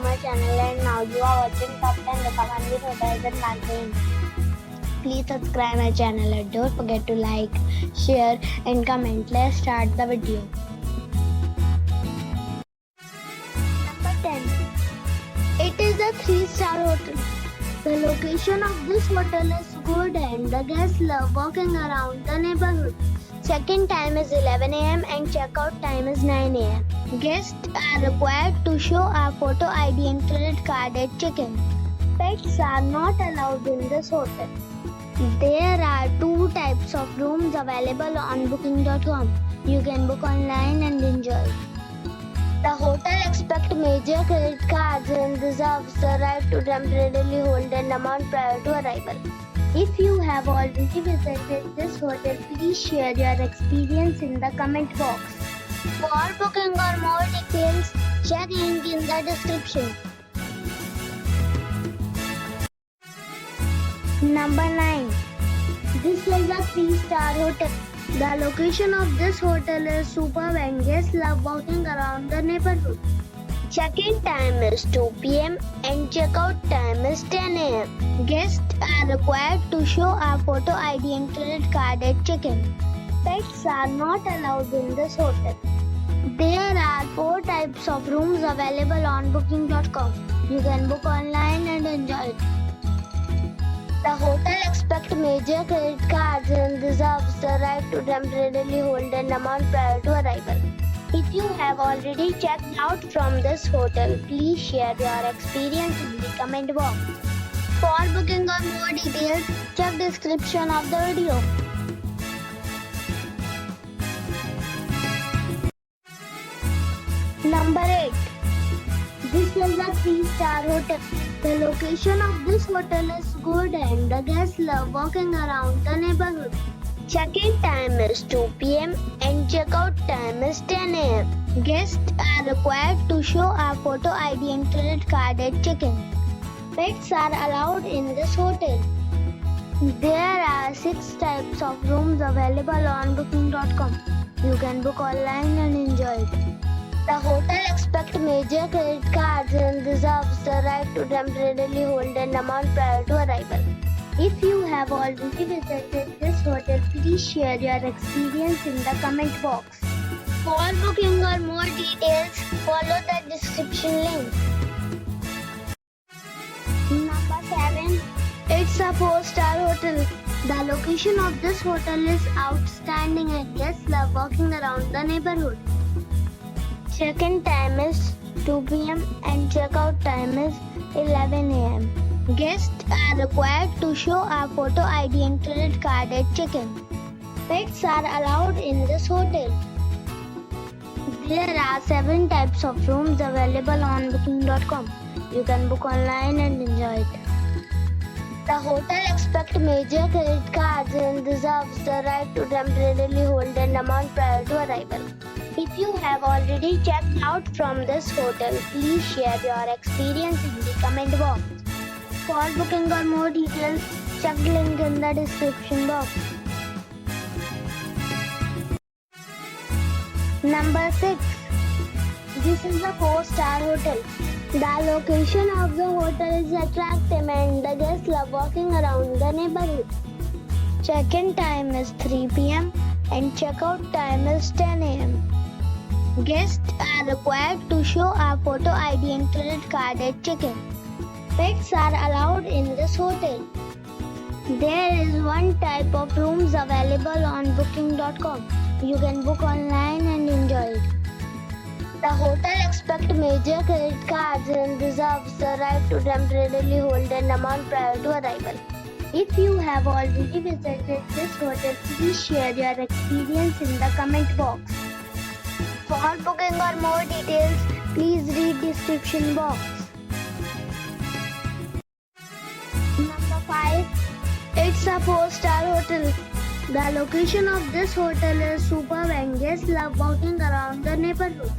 to my channel, and now you are watching top 10 recommended hotels in Wagrain. Please subscribe my channel and don't forget to like, share and comment. Let's start the video. Number 10. It is a 3-star hotel. The location of this hotel is good and the guests love walking around the neighborhood. Check-in time is 11 a.m. and check-out time is 9 a.m. Guests are required to show a photo ID and credit card at check-in. Pets are not allowed in this hotel. There are 2 types of rooms available on booking.com. You can book online and enjoy. The hotel accepts major credit cards and reserves the right to temporarily hold an amount prior to arrival. If you have already visited this hotel, please share your experience in the comment box. For booking or more details, check link in the description. Number 9. This is a 3-star hotel. The location of this hotel is superb and guests love walking around the neighborhood. Check-in time is 2 p.m. and check-out time is 10 a.m. Guests are required to show a photo ID and credit card at check-in. Pets are not allowed in this hotel. There are 4 types of rooms available on booking.com. You can book online and enjoy it. The hotel accepts major credit cards and reserves the right to temporarily hold an amount prior to arrival. If you have already checked out from this hotel, please share your experience in the comment box. For booking or more details, check description of the video. Number 8. This is a 3-star hotel. The location of this hotel is good and the guests love walking around the neighborhood. Check-in time is 2 p.m. and check-out time is 10 a.m. Guests are required to show a photo ID and credit card at check-in. Pets are allowed in this hotel. There are 6 types of rooms available on booking.com. You can book online and enjoy it. The hotel accepts major credit cards and reserves the right to temporarily hold an amount prior to arrival. If you have already visited this hotel, please share your experience in the comment box. For booking or more details, follow the description link. Number 7. It's a 4-star hotel. The location of this hotel is outstanding and guests love walking around the neighborhood. Check-in time is 2 p.m. and check-out time is 11 a.m. Guests are required to show a photo ID and credit card at check-in. Pets are allowed in this hotel. There are 7 types of rooms available on booking.com. You can book online and enjoy it. The hotel accepts major credit cards and reserves the right to temporarily hold an amount prior to arrival. If you have already checked out from this hotel, please share your experience in the comment box. For booking or more details, check the link in the description box. Number 6. This is a 4-star hotel. The location of the hotel is attractive and the guests love walking around the neighborhood. Check-in time is 3 p.m. and check-out time is 10 a.m. Guests are required to show a photo ID and credit card at check-in. Pets are allowed in this hotel. There is 1 type of rooms available on booking.com. You can book online and enjoy it. The hotel accepts major credit cards and reserves the right to temporarily hold an amount prior to arrival. If you have already visited this hotel, please share your experience in the comment box. For booking or more details, please read description box. Number 5. It's a 4-star hotel. The location of this hotel is superb and guests love walking around the neighborhood.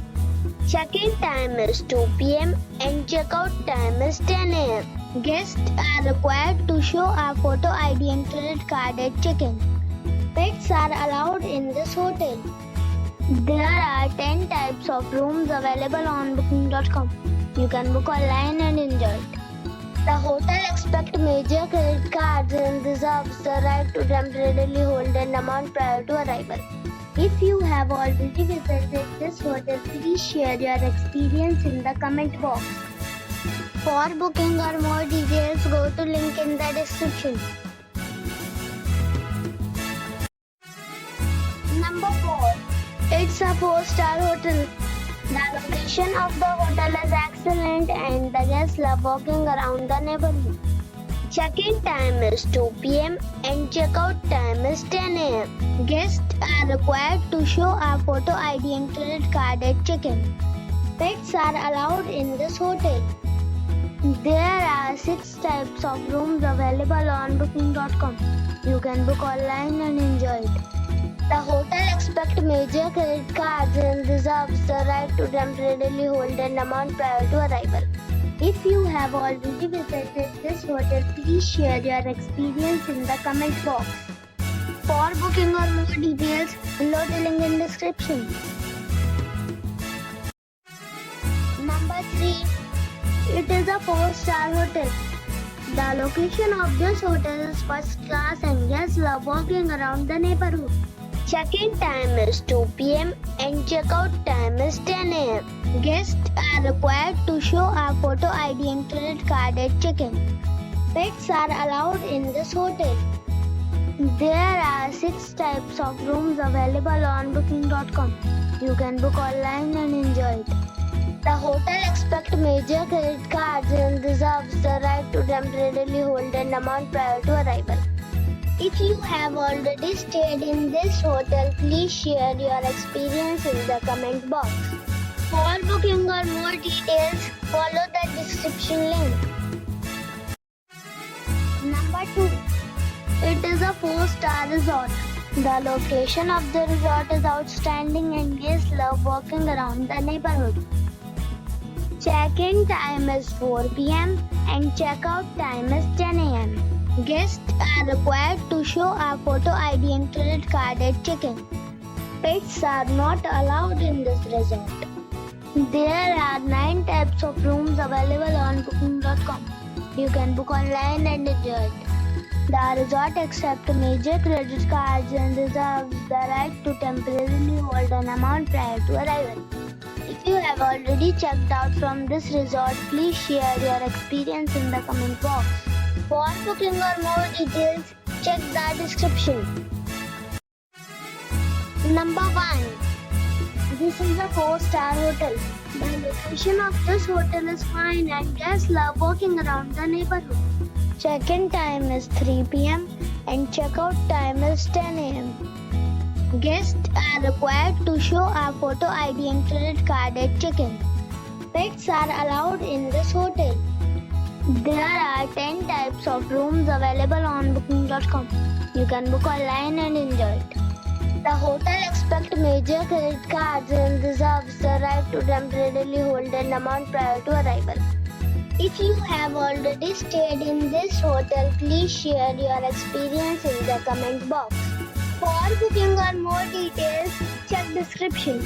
Check-in time is 2 p.m. and check-out time is 10 a.m. Guests are required to show a photo ID and credit card at check-in. Pets are allowed in this hotel. There are 10 types of rooms available on booking.com. You can book online and enjoy it. The hotel accepts major credit cards and reserves the right to temporarily hold an amount prior to arrival. If you have already visited this hotel, please share your experience in the comment box. For booking or more details, go to link in the description. Number 4. It's a 4-star hotel. The location of the hotel is excellent and the guests love walking around the neighborhood. Check-in time is 2 p.m. and check-out time is 10 a.m. Guests are required to show a photo ID and credit card at check-in. Pets are allowed in this hotel. There are 6 types of rooms available on booking.com. You can book online and enjoy it. The hotel accepts major credit cards and reserves the right to temporarily hold an amount prior to arrival. If you have already visited this hotel, please share your experience in the comment box. For booking or more details, below the link in description. Number 3. It is a 4-star hotel. The location of this hotel is first class and guests love walking around the neighborhood. Check-in time is 2 p.m. and check-out time is 10 a.m. Guests are required to show a photo ID and credit card at check-in. Pets are allowed in this hotel. There are 6 types of rooms available on booking.com. You can book online and enjoy it. The hotel accepts major credit cards and reserves the right to temporarily hold an amount prior to arrival. If you have already stayed in this hotel, please share your experience in the comment box. For booking or more details, follow the description link. Number 2. It is a 4-star resort. The location of the resort is outstanding and guests love walking around the neighborhood. Check-in time is 4 p.m. and check-out time is 10 a.m. Guests are required to show a photo ID and credit card at check-in. Pets are not allowed in this resort. There are 9 types of rooms available on booking.com. You can book online and enjoy it. The resort accepts major credit cards and reserves the right to temporarily hold an amount prior to arrival. If you have already checked out from this resort, please share your experience in the comment box. For booking or more details, check the description. Number 1. This is a 4-star hotel. The location of this hotel is fine and guests love walking around the neighborhood. Check-in time is 3 p.m. and check-out time is 10 a.m. Guests are required to show a photo ID and credit card at check-in. Pets are allowed in this hotel. There are 10 types of rooms available on booking.com. You can book online and enjoy it. The hotel accepts major credit cards and reserves the right to temporarily hold an amount prior to arrival. If you have already stayed in this hotel, please share your experience in the comment box. For booking or more details, check description.